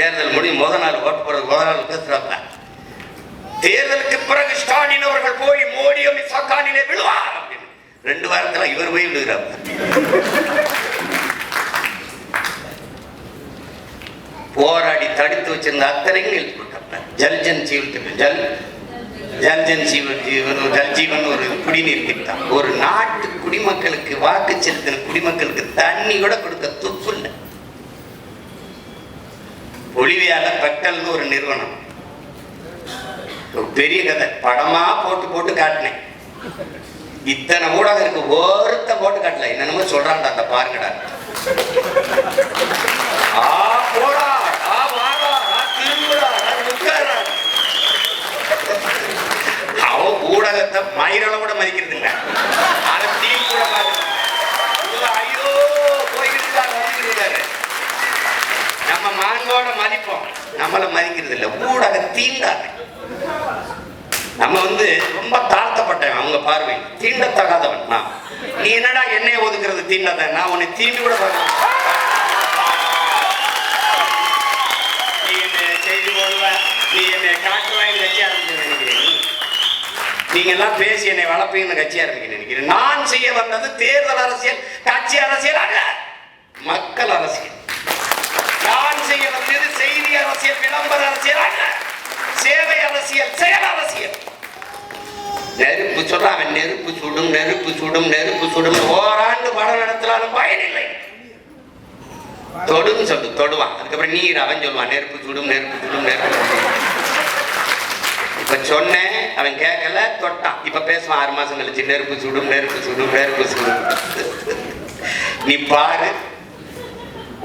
தேர்தல் முடியும் முதல் நாள் ஓட்டு போறது முதல் நாள் பேசுறாங்க. தேர்தலுக்கு பிறகு ஸ்டாலின் அவர்கள் போய் மோடி அமித்ஷா காலிலே விழுவார் அப்படின்னு 2 வாரத்துல இவர் போய் விழுகிறார். போராடி தடுத்து வச்சிருந்த அத்தனையும் எழுதி போட்டாங்க. ஜல்ஜன் ஜல்ஜீவன் ஒரு குடிநீர் திட்டம். ஒரு நாட்டு குடிமக்களுக்கு வாக்கு செலுத்தின குடிமக்களுக்கு தண்ணி கூட கொடுக்க துப்பு இல்லை. பொலிவியால பெக்கல்னு ஒரு நிறுவனம், பெரிய கதை, படமா போட்டு போட்டு காட்டினேன். இத்தனை ஊடகம் இருக்கு, ஒருத்த போட்டு காட்டல. என்னென்னமோ சொல்றாங்க, அந்த பாருங்கடா. போடா திரும்புடா உட்காரா. அவன் ஊடகத்தை மயிரோட கூட மதிக்கிறது இல்லை. அதை தீ கூட ஐயோ போயிருக்காரு. நம்ம மாண்போட மதிப்போம், நம்மள மதிக்கிறது இல்லை. ஊடக தீண்டாங்க. நம்ம ரொம்ப தாழ்த்தப்பட்டவன் அவங்க பார்வை, தீண்டத்தகாதவன். நான் நீ என்னடா என்னைய ஒதுக்குறது தீண்டாத, நான் உன்னை திரும்பி கூட பார்க்க. நீ என்ன செய்தி போடுவ, நீ என்னை காட்டுவாய் கட்சி ஆரம்பிச்சு நினைக்கிறேன். நீங்க எல்லாம் பேசி என்னை வளர்ப்பீங்கன்னு கட்சி ஆரம்பிக்க நினைக்கிறேன். நான் செய்ய வந்தது தேர்தல் அரசியல், கட்சி அரசியல் அல்ல, மக்கள் அரசியல். நான் செய்ய வந்தது செய்தி அரசியல், விளம்பர அரசியல் அல்ல, சேவை அரசியல், செயல் அரசியல். நெருப்பு சொல்றான், நெருப்பு சுடும் நெருப்பு சுடும் நெருப்பு சுடும். ஓராண்டு படம் நடத்தினாலும் பயனில்லை. தொடும் சொல்லு, தொடுவான். அதுக்கப்புறம் நீர் அவன் சொல்லுவான், நெருப்பு சுடும் நெருப்பு சுடும் நெருப்பு சுடும். இப்ப சொன்னேன், அவன் கேட்கல, தொட்டான். இப்ப பேசுவான் 6 மாசம் கழிச்சு, நெருப்பு சுடும் நெருப்பு சுடும் நெருப்பு சுடும். நீ பாரு,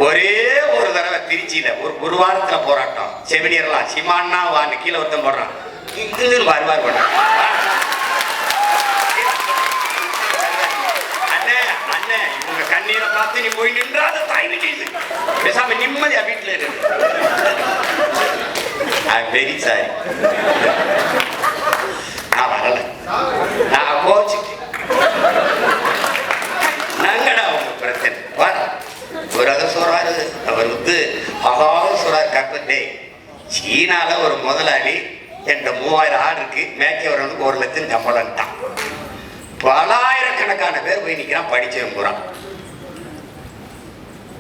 ஒரே ஒரு தடவை திருச்சியில ஒரு வாரத்துல போராட்டம். செவிலியர்லாம் சிமான்னா வான்னு கீழே ஒருத்தன் போடுறான், வருவார் போடுறான். அண்ணே அண்ணே உங்க கண்ணீரை பார்த்து நீ போய் நின்றாத தாய் வீட்டு பேசாம நிம்மதியா வீட்டுல இருக்கு. வெரி சாரி, நான் வரல, நான் கோச்சுட்டேன். நாங்கடா உங்க பிரச்சனை வர. ஒரு அதை சொல்றாரு, அவர் அகாத சொல்றாரு, கற்பட்டே சீனால ஒரு முதலாளி என்கிட்ட 3000 ஆடு இருக்கு, மேய்க்கவரனுக்கு 1 லட்சம் சம்பளம்ட்டான். பலாயிரக்கணக்கான பேர் போய் நிக்கிறான், படிச்சவன் போறான்.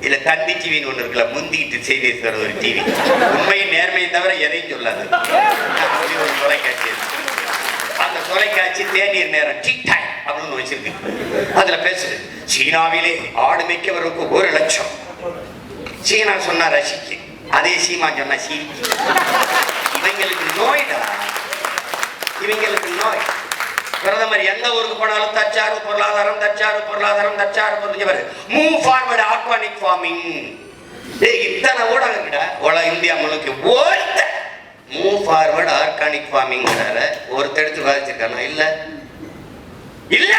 இல்ல தந்தி டிவின்னு ஒண்ணு இருக்குல்ல, முந்திக்கிட்டு செய்தி சொல்ற ஒரு டிவி, உண்மையும் நேர்மையை தவிர எதையும் சொல்லாது. அப்படி ஒரு தொலைக்காட்சி, அந்த தொலைக்காட்சி தேநீர் நேரம் டிக் டைம் அப்படின்னு வச்சிருக்கு. அதுல பேசுது, சீனாவிலே ஆடு மேய்க்கவருக்கு 1 லட்சம். சீனா சொன்னா ரசிக்கு, அதே சீமா சொன்னா சீரிக்கு. இவங்களுக்கு நோய்டா, இவங்களுக்கு நோய். பிரதமர் எந்த ஊருக்கு போனாலும் தற்சார்பு பொருளாதாரம், தற்சார்பு பொருளாதாரம், தற்சார்பு பொருளாதாரம். Move forward organic farming. இத்தனை ஊடகம் இந்தியா முழுக்க ஓய்ந்த மூவ் ஃபார்வர்ட் ஆர்கானிக் ஃபார்மிங் ஒருத்தர் எடுத்து பாதிச்சிருக்கானா? இல்ல இல்ல,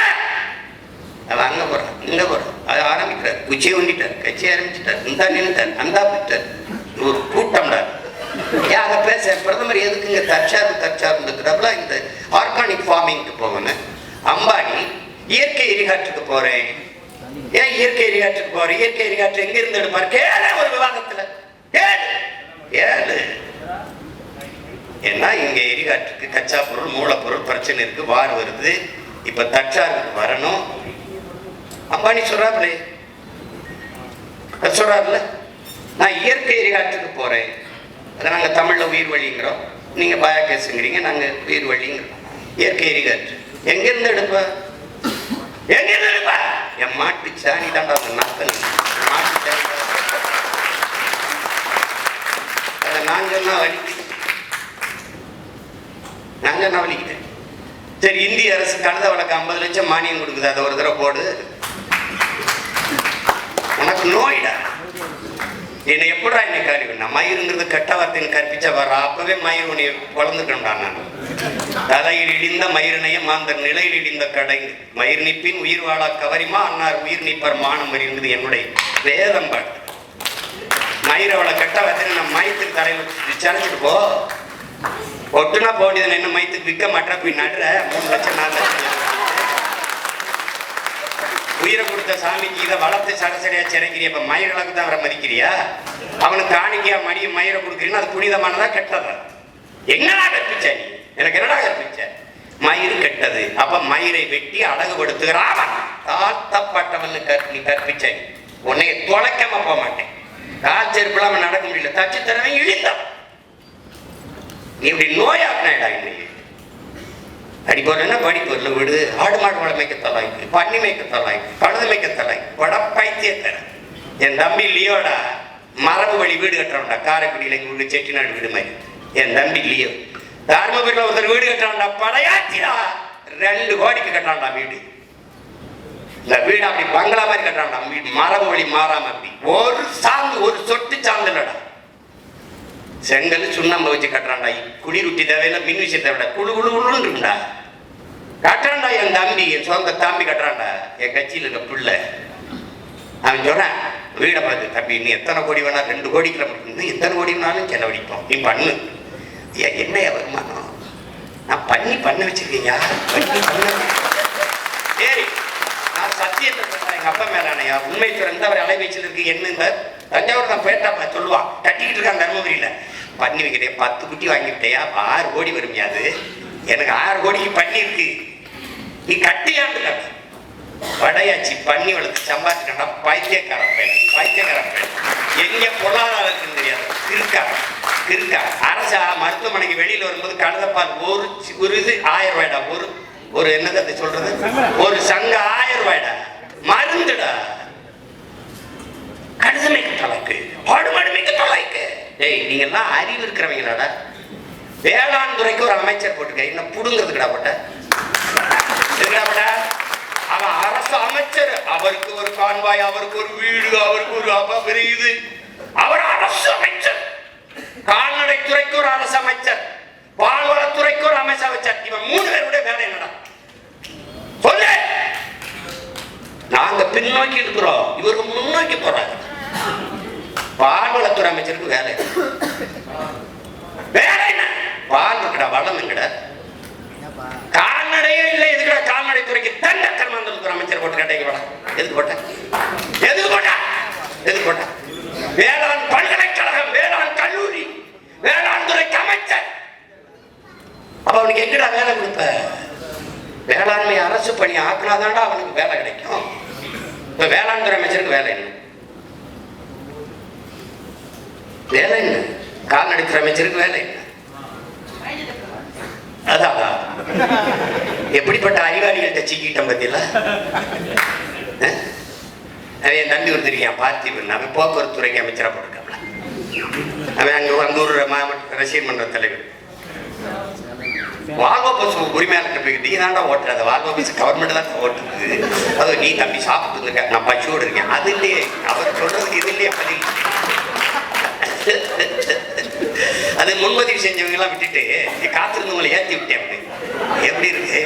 அவ அங்க போறான் இங்க போறான், அதை ஆரம்பிக்கிறார், குச்சியை ஒண்டிட்டார், கட்சி ஆரம்பிச்சுட்டார், இந்த நின்றுட்டார், அந்த போயிட்டார். ஒரு கூட்டம்டா. அங்க பேச பிரதமர் எதுக்குங்க தற்சார்பு இருக்கிறப்பல இந்த ஆர்கானிக் ஃபார்மிங்க்கு போகணும். அம்பானி இயற்கை எரிகாற்றுக்கு போறேன். ஏன் இயற்கை எரிகாற்றுக்கு போறேன்? இயற்கை எரிகாற்று எங்க இருந்து எடுப்பாரு? கேளு ஒரு விவாதத்துல, கேளு. ஏன்னா இங்க எரிகாற்றுக்கு கச்சா பொருள், மூலப்பொருள் பிரச்சனை இருக்கு, வார் வருது. இப்ப தற்சார்புக்கு வரணும். அம்பானி சொல்றாருல, நான் இயற்கை எரிகாற்றுக்கு போறேன். அதை நாங்கள் தமிழில் உயிர் வழிங்கிறோம், நீங்கள் பயோகேஸுங்கிறீங்க, நாங்கள் உயிர் வழிங்கிறோம். இயற்கை எரிகாற்று எங்கேருந்து எடுப்பா? எங்கேருந்து எடுப்பா? என் மாட்டு சாணி தாண்டா, அந்த நாத்தல் மாட்டு சாணி. அதை நான் சொன்னா வலிக்கிறேன், நான் சொன்னா வலிக்கிறேன். சரி, இந்திய அரசு கழுத வழக்கு 50 லட்சம் மானியம் கொடுக்குது, அதை ஒரு தடவை போடு. உனக்கு நோயிடா. என்னை எப்படா என்னை காரியம்? நான் மயிருங்கிறது கெட்ட வார்த்தைன்னு கற்பிச்ச வர்ற அப்பவே மயிர் உன்னை வளர்ந்துக்கணும்டா. நான் தலையில் இடிந்த மயிரினைய மாந்தர் நிலையில் இடிந்த கடை மயிர் நிப்பின் உயிர் வாழா கவரிமா அன்னார் உயிர் நிப்பர் மானம் என்பது என்னுடைய வேதம் பாட்டு. மயிர் அவளை கெட்ட வார்த்தை நம்ம மயத்துக்கு தலையில் சரைச்சிட்டு போ, ஒட்டுனா போண்டியது என்ன மயத்துக்கு விற்க மாட்டா, போய் நடுற 3 லட்சம் 4 லட்சம் உயிரை கொடுத்த சாமிக்கு இதை வளர்த்து சடசடையா சிறைக்கிறிய இப்ப மயிர்களுக்கு தான் அவரை மதிக்கிறியா? அவனுக்கு காணிக்கையா மயிரை கொடுக்குறீன்னு அது புனிதமானதா கெட்டதா? என்னடா கற்பிச்ச நீ? எனக்கு என்னடா கற்பிச்ச? மயிர் கெட்டது. அப்ப மயிரை வெட்டி அழகுபடுத்துகிறான் தாழ்த்தப்பட்டவன் நீ கற்பிச்ச. உன்னை தொலைக்காம போக மாட்டேன். கால் செருப்பு இல்லாம நடக்க முடியல, தச்சு தரவே இழிந்தான். நீ இப்படி நோயாக்கினாடா. இன்னைக்கு அடிப்பொருள் படிப்பொருள் விடு. ஆடு மாடு வளமைக்க தலாய்க்கு, பன்னி மேய்க்க தலாய்க்கு, கழுது மேய்க்க தலாய்க்கு, பட பைத்தியத்தர. என் தம்பி லியோடா மரபு வழி வீடு கட்டுறவன்டா. காரைக்குடியில எங்க வீடு செட்டிநாடு வீடு மாதிரி. என் தம்பி லியோ தர்மபுரியில் ஒருத்தர் வீடு கட்டுறான்டா. படையாச்சிடா 2 கோடிக்கு கட்டுறான்டா வீடு. இந்த வீடு அப்படி பங்களா மாதிரி கட்டுறான்டா. வீடு மரபு வழி மாறாம அப்படி ஒரு சாந்து ஒரு சொட்டு சாந்து இல்லடா. செங்கல் சுண்ணாம்பு வச்சு கட்டுறான்டா. குடிருட்டி தேவையில்ல, மின் விஷயத்தை விட குழு குழு குழுன்னுடா கட்டுறான்டா. என் தம்பி, என் சொந்த தம்பி கட்டுறான்டா. என் கட்சியில் இருக்க பிள்ளை அவன் சொல்றான் வீடை பார்த்து, தம்பி நீ எத்தனை கோடி வேணா 2 கோடிக்குள்ள முடியும், எத்தனை கோடி வேணாலும் செலவழிப்போம், நீ பண்ணு. என்னையா வருமானம்? நான் பண்ண வச்சிருக்கீங்க. சரி, நான் சத்தியத்தை சொல்றேன். எங்க அப்பா மேலானையா உண்மை திறந்து அவர் அலைவீச்சில் இருக்கு. என்ன தஞ்சாவூர் தான் பேட்டா சொல்லுவான். தட்டிக்கிட்டு இருக்கான் தர்மபுரியில. பண்ணி வைக்கிட்டே 10 குட்டி வாங்கிவிட்டையா 6 கோடி வருமையா? அது எனக்கு 6 கோடிக்கு பண்ணி இருக்கு. நீ கட்டியாண்டு கட்ட படையாச்சி பண்ணி வளர்த்து சம்பாதிக்கா. பைத்தியக்கார எங்க பொருளாதாரம் இருக்குன்னு தெரியாது. இருக்கா அரசா மருத்துவமனைக்கு வெளியில வரும்போது கழுதப்பால் ஒரு இது 1000 ரூபாய்டா. ஒரு என்னது அதை சொல்றது, ஒரு சங்க 1000 ரூபாய்டா. மருந்துடா. கழுதமைக்கு தொலைக்கு, பாடுமாடுமைக்கு தொலைக்கு. டேய் நீங்க எல்லாம் அறிவு இருக்கிறவங்களாடா. வேளாண் துறைக்கு ஒரு அமைச்சர் போட்டுக்க. என்ன புடுங்கிறதுக்குடா போட்ட? அவன் அரசு அமைச்சர். அவருக்கு ஒரு கான்வாய், அவருக்கு ஒரு வீடு, அவருக்கு ஒரு அபரிது. அவர் அரசு அமைச்சர். கால்நடைத்துறைக்கு ஒரு அரசு அமைச்சர், பால்வளத்துறைக்கு ஒரு அமைச்சர். இவன் 3 பேருடைய வேலை என்னடா சொல்லு? நாங்க பின்னோக்கி இருக்கிறோம், இவருக்கு முன்னோக்கி போறாங்க. பால்வளத்துறை அமைச்சருக்கு வேலை என்ன? பால் இருக்குடா, வளம் எங்கடா? கால்நடையே இல்லை. எதுக்குடா கால்நடைத்துறைக்கு தங்க கர்மாந்தரத்துறை அமைச்சர் போட்டு கேட்டீங்க? எதுக்கு போட்டா? வேளாண் பல்கலைக்கழகம், வேளாண் கல்லூரி, வேளாண் துறைக்கு அமைச்சர். அப்ப அவனுக்கு எங்கடா வேலை கொடுப்ப? வேளாண்மை அரசு பணி ஆக்கினாதான்டா அவனுக்கு வேலை கிடைக்கும். இப்ப வேளாண் துறை அமைச்சருக்கு வேலை என்ன? கால்நடைத்துறை அமைச்சருக்கு வேலை என்ன? அதான் எப்படிப்பட்ட அறிவாளிகள்கிட்ட சிக்கிட்டோம் பத்தியில. அவன் தம்பி ஒருத்தருக்கான் பார்த்திபன். அவன் போக்குவரத்து துறைக்கு அமைச்சரா போட்டிருக்காப்ல. அவன் அங்க ஒரு மாவட்ட ரசிகர் மன்ற தலைவர். வால்வோ பஸ் உரிமையாளர்கிட்ட போய்கிட்டு, நீ தாண்டா ஓட்டுற, அந்த வால்வோ பஸ் கவர்மெண்ட் தான் ஓட்டுறது. அது நீ தம்பி சாப்பிட்டு இருக்க, நான் பச்சோடு இருக்கேன். அது இல்லையே அவர் சொல்றதுக்கு. இது இல்லையே பதில். அது முன்பதிவு செஞ்சவங்க எல்லாம் விட்டுட்டு காத்திருந்தவங்களை ஏற்றி விட்டேன். எப்படி இருக்கு?